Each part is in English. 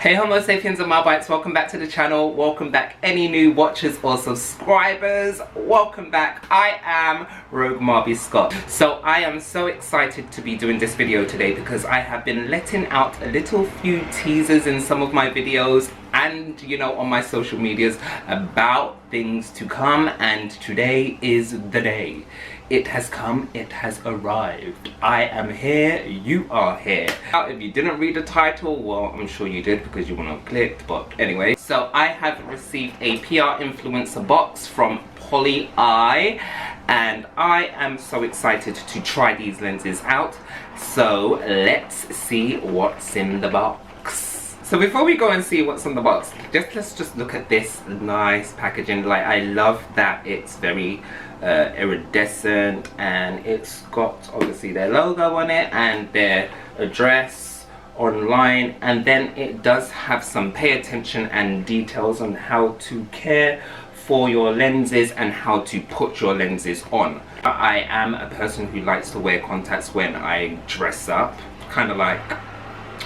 Hey Homo sapiens and Marbites, welcome back to the channel. Welcome back any new watchers or subscribers. Welcome back. I am Rogue Marby Scott. So I am so excited to be doing this video today because I have been letting out a little few teasers in some of my videos and on my social medias about things to come, and today is the day. It has come, it has arrived. I am here, you are here. Now, if you didn't read the title, well, I'm sure you did because you wouldn't have clicked, but anyway. So I have received a PR influencer box from Pollyeye, and I am so excited to try these lenses out. So let's see what's in the box. So before we go and see what's in the box, let's just look at this nice packaging. Like, I love that it's very iridescent, and it's got obviously their logo on it and their address online, and then it does have some pay attention and details on how to care for your lenses and how to put your lenses on. I am a person who likes to wear contacts when I dress up, kind of like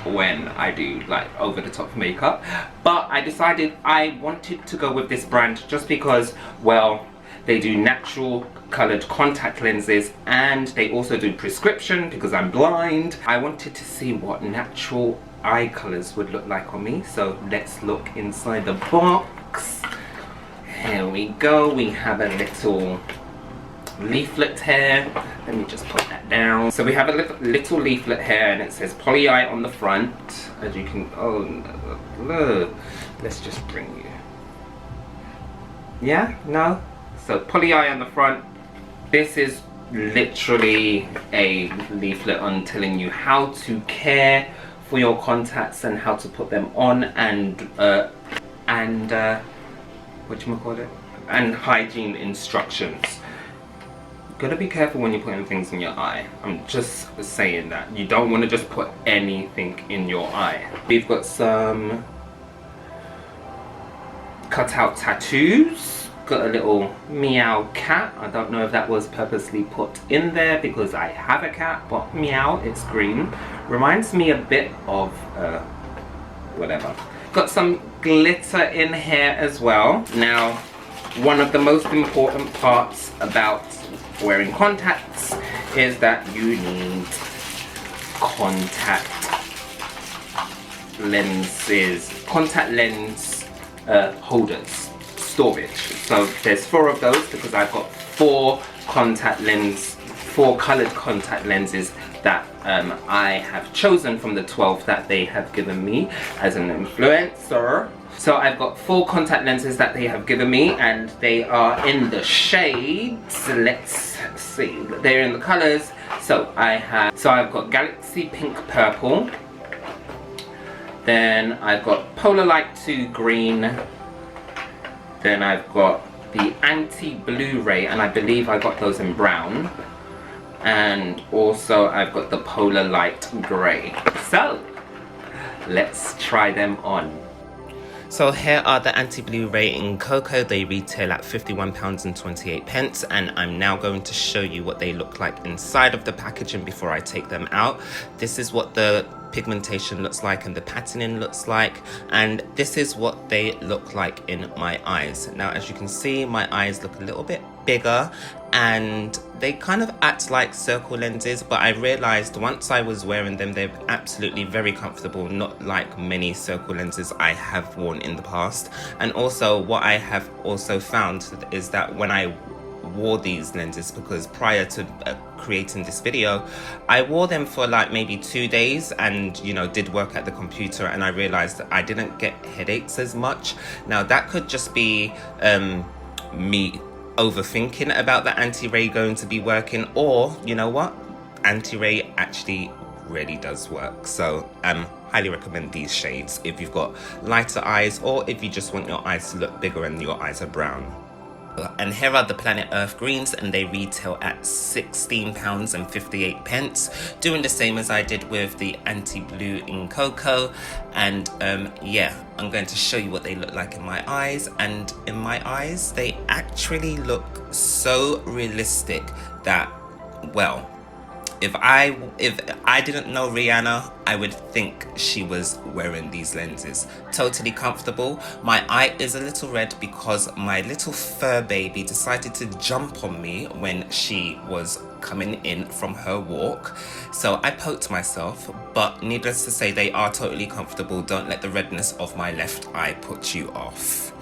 when I do like over the top makeup, but I decided I wanted to go with this brand just because, well, they do natural colored contact lenses and they also do prescription because I'm blind. I wanted to see what natural eye colors would look like on me, so let's look inside the box. Here we go. We have a little leaflet here. Let me just put that down. So we have a little leaflet here, and it says Pollyeye on the front, as you can, oh no, let's just bring you, yeah, no, so Pollyeye on the front. This is literally a leaflet on telling you how to care for your contacts and how to put them on, and whatchamacallit, and hygiene instructions. Gotta be careful when you're putting things in your eye. I'm just saying that. You don't want to just put anything in your eye. We've got some cutout tattoos. Got a little meow cat. I don't know if that was purposely put in there because I have a cat, but meow, it's green. Reminds me a bit of whatever. Got some glitter in here as well. Now, one of the most important parts about wearing contacts is that you need contact lens holders, storage. So there's 4 of those because I've got 4 colored contact lenses that I have chosen from the 12 that they have given me as an influencer. So I've got 4 contact lenses that they have given me, and they are in the shades. Let's see, they're in the colors. So I've got Galaxy Pink Purple, then I've got Polar Light 2 Green, then I've got the Anti Blu-ray, and I believe I got those in brown, and also I've got the Polar Light Grey. So let's try them on. So here are the anti-Blu-ray in Cocoa. They retail at £51.28, and I'm now going to show you what they look like inside of the packaging before I take them out. This is what the pigmentation looks like and the patterning looks like, and this is what they look like in my eyes. Now, as you can see, my eyes look a little bit bigger and they kind of act like circle lenses, but I realized once I was wearing them, they're absolutely very comfortable, not like many circle lenses I have worn in the past. And also what I have also found is that when I wore these lenses, because prior to creating this video I wore them for like maybe 2 days and did work at the computer, and I realized that I didn't get headaches as much. Now that could just be me overthinking about the anti-ray going to be working, or you know what, anti-ray actually really does work. So highly recommend these shades if you've got lighter eyes or if you just want your eyes to look bigger and your eyes are brown. And here are the Planet Earth greens, and they retail at £16.58, doing the same as I did with the anti-blue in Cocoa. And yeah, I'm going to show you what they look like in my eyes, and in my eyes they actually look so realistic that, well, If I didn't know Rihanna, I would think she was wearing these lenses. Totally comfortable. My eye is a little red because my little fur baby decided to jump on me when she was coming in from her walk. So I poked myself, but needless to say, they are totally comfortable. Don't let the redness of my left eye put you off.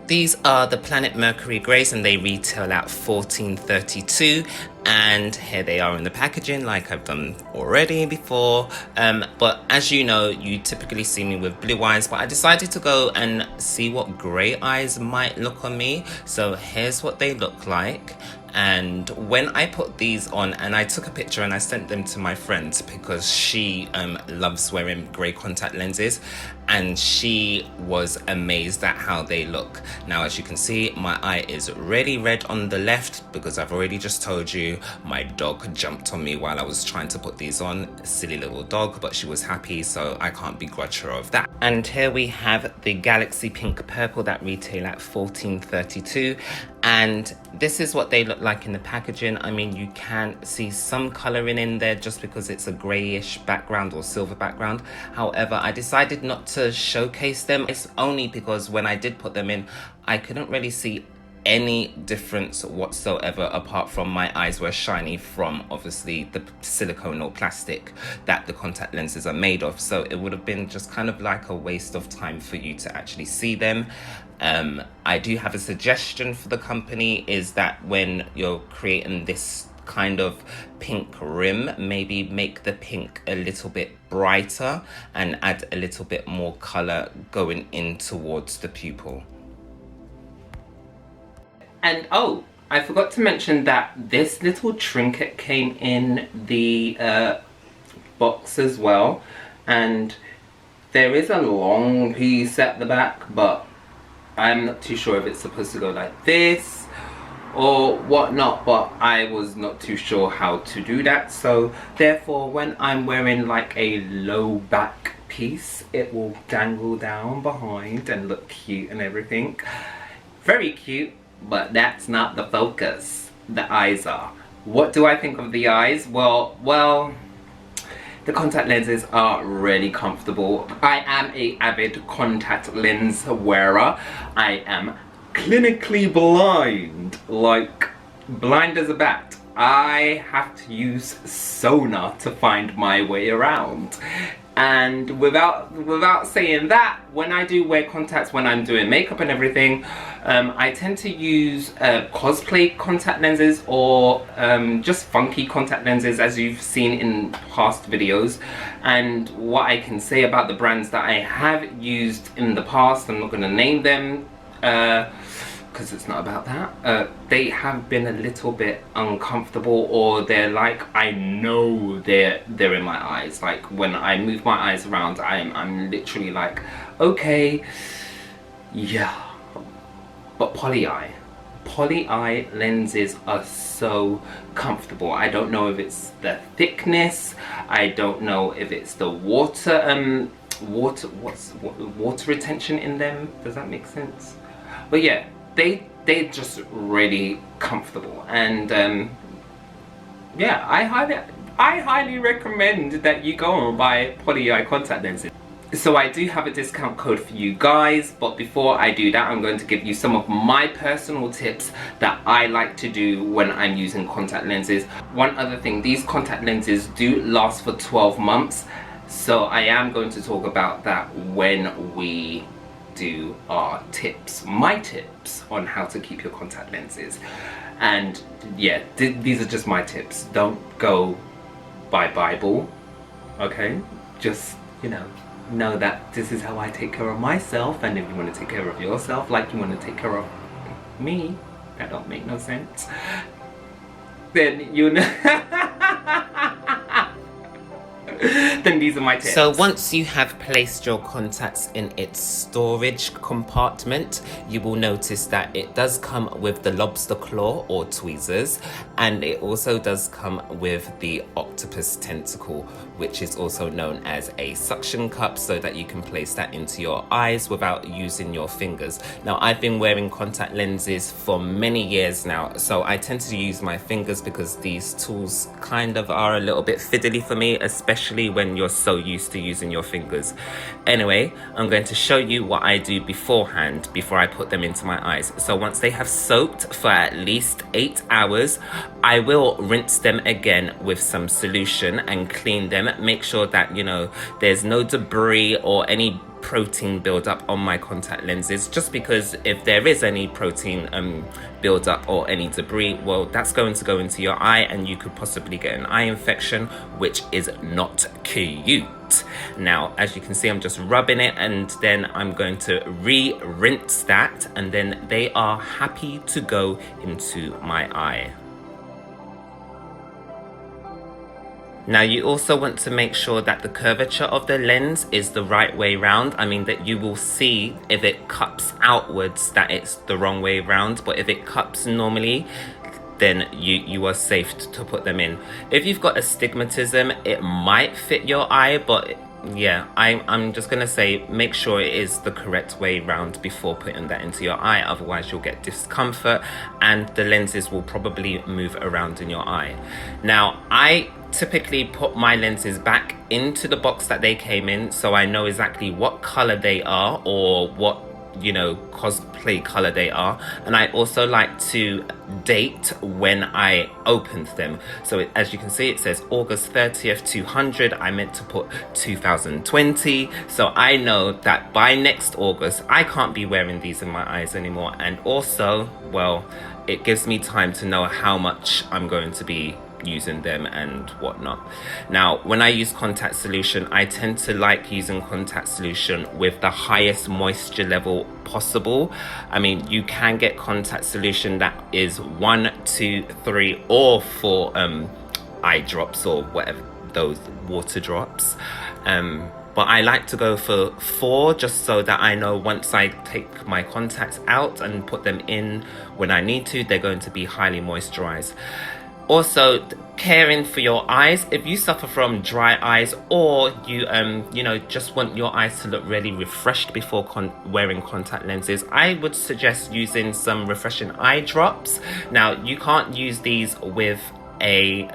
These are the Planet Mercury Greys and they retail at $14.32, and here they are in the packaging like I've done already before. But as you know, you typically see me with blue eyes, but I decided to go and see what grey eyes might look on me. So here's what they look like. And when I put these on, and I took a picture and I sent them to my friend because she loves wearing grey contact lenses, and she was amazed at how they look. Now, as you can see, my eye is really red on the left because I've already just told you my dog jumped on me while I was trying to put these on. Silly little dog, but she was happy, so I can't begrudge her of that. And here we have the Galaxy Pink Purple that retail at $14.32, and this is what they look like in the packaging. I mean, you can see some colouring in there just because it's a greyish background or silver background. However, I decided not to showcase them. It's only because when I did put them in, I couldn't really see any difference whatsoever apart from my eyes were shiny from obviously the silicone or plastic that the contact lenses are made of. So it would have been just kind of like a waste of time for you to actually see them. I do have a suggestion for the company, is that when you're creating this kind of pink rim, maybe make the pink a little bit brighter and add a little bit more color going in towards the pupil. And oh, I forgot to mention that this little trinket came in the box as well, and there is a long piece at the back, but I'm not too sure if it's supposed to go like this or whatnot, but I was not too sure how to do that. So therefore, when I'm wearing like a low back piece, it will dangle down behind and look cute and everything. Very cute, but that's not the focus. The eyes are. What do I think of the eyes? Well, the contact lenses are really comfortable. I am an avid contact lens wearer. I am clinically blind, like blind as a bat. I have to use sonar to find my way around. And without saying that, when I do wear contacts, when I'm doing makeup and everything, I tend to use cosplay contact lenses or just funky contact lenses, as you've seen in past videos. And what I can say about the brands that I have used in the past, I'm not going to name them because it's not about that, they have been a little bit uncomfortable, or they're like, I know they're in my eyes. Like when I move my eyes around, I'm literally like, okay, yeah. But Pollyeye lenses are so comfortable. I don't know if it's the thickness, I don't know if it's the water retention in them. Does that make sense? But yeah, they're just really comfortable, and yeah, I highly recommend that you go and buy Pollyeye contact lenses. So I do have a discount code for you guys, but before I do that, I'm going to give you some of my personal tips that I like to do when I'm using contact lenses. One other thing, these contact lenses do last for 12 months, so I am going to talk about that when we do our tips, my tips on how to keep your contact lenses. And yeah, these are just my tips. Don't go by Bible, okay? Just, you know that this is how I take care of myself, and if you want to take care of yourself like you want to take care of me, that don't make no sense, then you know. then these are my tips. So once you have placed your contacts in its storage compartment, you will notice that it does come with the lobster claw or tweezers, and it also does come with the octopus tentacle, which is also known as a suction cup, so that you can place that into your eyes without using your fingers. Now, I've been wearing contact lenses for many years now, so I tend to use my fingers because these tools kind of are a little bit fiddly for me, especially when you're so used to using your fingers. Anyway, I'm going to show you what I do beforehand, before I put them into my eyes. So once they have soaked for at least 8 hours, I will rinse them again with some solution and clean them. Make sure that, you know, there's no debris or any protein buildup on my contact lenses, just because if there is any protein buildup or any debris, well, that's going to go into your eye and you could possibly get an eye infection, which is not cute. Now, as you can see, I'm just rubbing it, and then I'm going to rinse that, and then they are happy to go into my eye. Now, you also want to make sure that the curvature of the lens is the right way round. I mean, that you will see if it cups outwards that it's the wrong way round, but if it cups normally, then you are safe to put them in. If you've got astigmatism, it might fit your eye, but yeah, I'm just gonna say make sure it is the correct way round before putting that into your eye, otherwise you'll get discomfort and the lenses will probably move around in your eye. Now, I typically put my lenses back into the box that they came in, so I know exactly what color they are, or what, you know, cosplay color they are. And I also like to date when I opened them. So as you can see, it says August 30th 200. I meant to put 2020, so I know that by next August I can't be wearing these in my eyes anymore. And also, well, it gives me time to know how much I'm going to be using them and whatnot. Now, when I use contact solution, I tend to like using contact solution with the highest moisture level possible. I mean, you can get contact solution that is 1, 2, 3 or 4 eye drops or whatever, those water drops, but I like to go for 4, just so that I know once I take my contacts out and put them in when I need to, they're going to be highly moisturized. Also, caring for your eyes. If you suffer from dry eyes, or you you know, just want your eyes to look really refreshed before wearing contact lenses, I would suggest using some refreshing eye drops. Now, you can't use these with a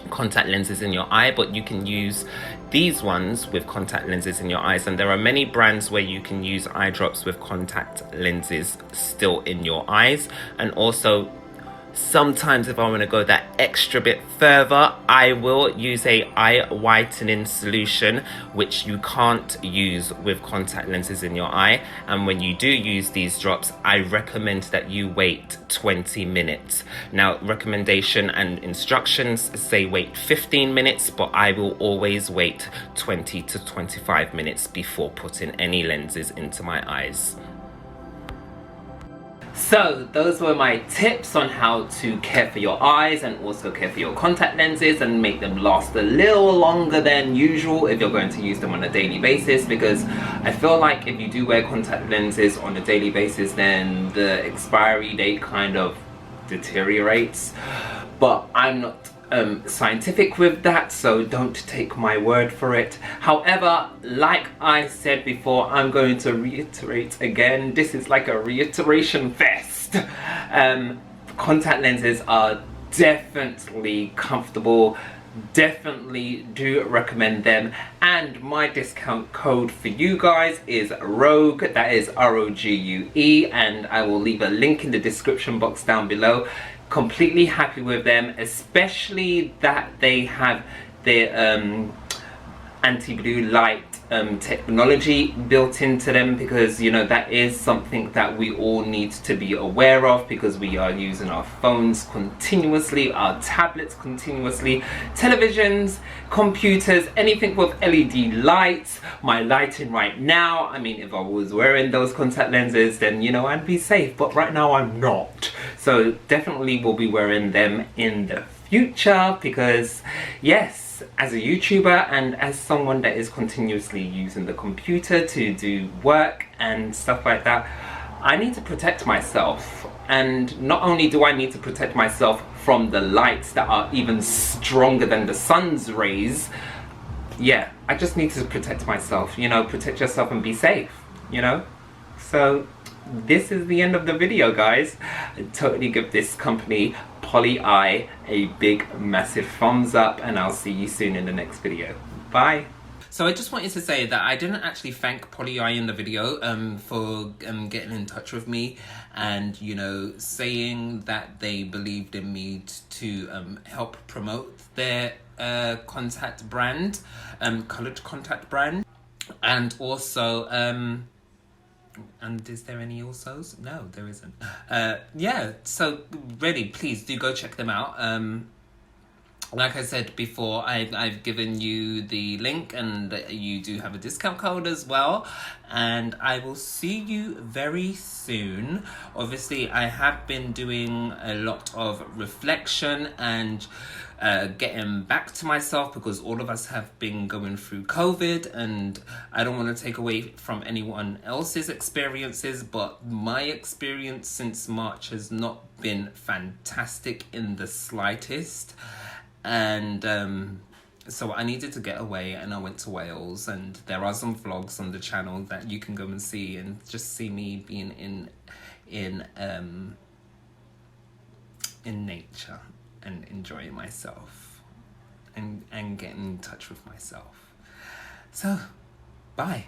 contact lenses in your eye, but you can use these ones with contact lenses in your eyes, and there are many brands where you can use eye drops with contact lenses still in your eyes. And also, sometimes if I want to go that extra bit further, I will use a eye whitening solution, which you can't use with contact lenses in your eye. And when you do use these drops, I recommend that you wait 20 minutes. Now, recommendation and instructions say wait 15 minutes, but I will always wait 20 to 25 minutes before putting any lenses into my eyes. So those were my tips on how to care for your eyes and also care for your contact lenses and make them last a little longer than usual if you're going to use them on a daily basis, because I feel like if you do wear contact lenses on a daily basis, then the expiry date kind of deteriorates. But I'm not scientific with that, so don't take my word for it. However, like I said before, I'm going to reiterate again, this is like a reiteration fest. Contact lenses are definitely comfortable, definitely do recommend them, and my discount code for you guys is ROGUE, that is ROGUE, and I will leave a link in the description box down below. Completely happy with them, especially that they have their anti-blue light technology built into them, because you know that is something that we all need to be aware of, because we are using our phones continuously, our tablets continuously, televisions, computers, anything with LED lights. My lighting right now, I mean, if I was wearing those contact lenses, then you know I'd be safe, but right now I'm not, so definitely will be wearing them in the future, because yes, as a YouTuber and as someone that is continuously using the computer to do work and stuff like that, I need to protect myself. And not only do I need to protect myself from the lights that are even stronger than the sun's rays, yeah, I just need to protect myself, you know, protect yourself and be safe, you know? So this is the end of the video, guys. I totally give this company, Pollyeye, a big massive thumbs up, and I'll see you soon in the next video. Bye. So I just wanted to say that I didn't actually thank Pollyeye in the video for getting in touch with me and, you know, saying that they believed in me to help promote their contact brand, coloured contact brand, and also and is there any alsos? No, there isn't. Yeah, so really, please do go check them out. Like I said before, I've given you the link, and you do have a discount code as well. And I will see you very soon. Obviously, I have been doing a lot of reflection and getting back to myself, because all of us have been going through COVID, and I don't want to take away from anyone else's experiences, but my experience since March has not been fantastic in the slightest. And so I needed to get away, and I went to Wales, and there are some vlogs on the channel that you can go and see, and just see me being in nature and enjoying myself and getting in touch with myself. So bye.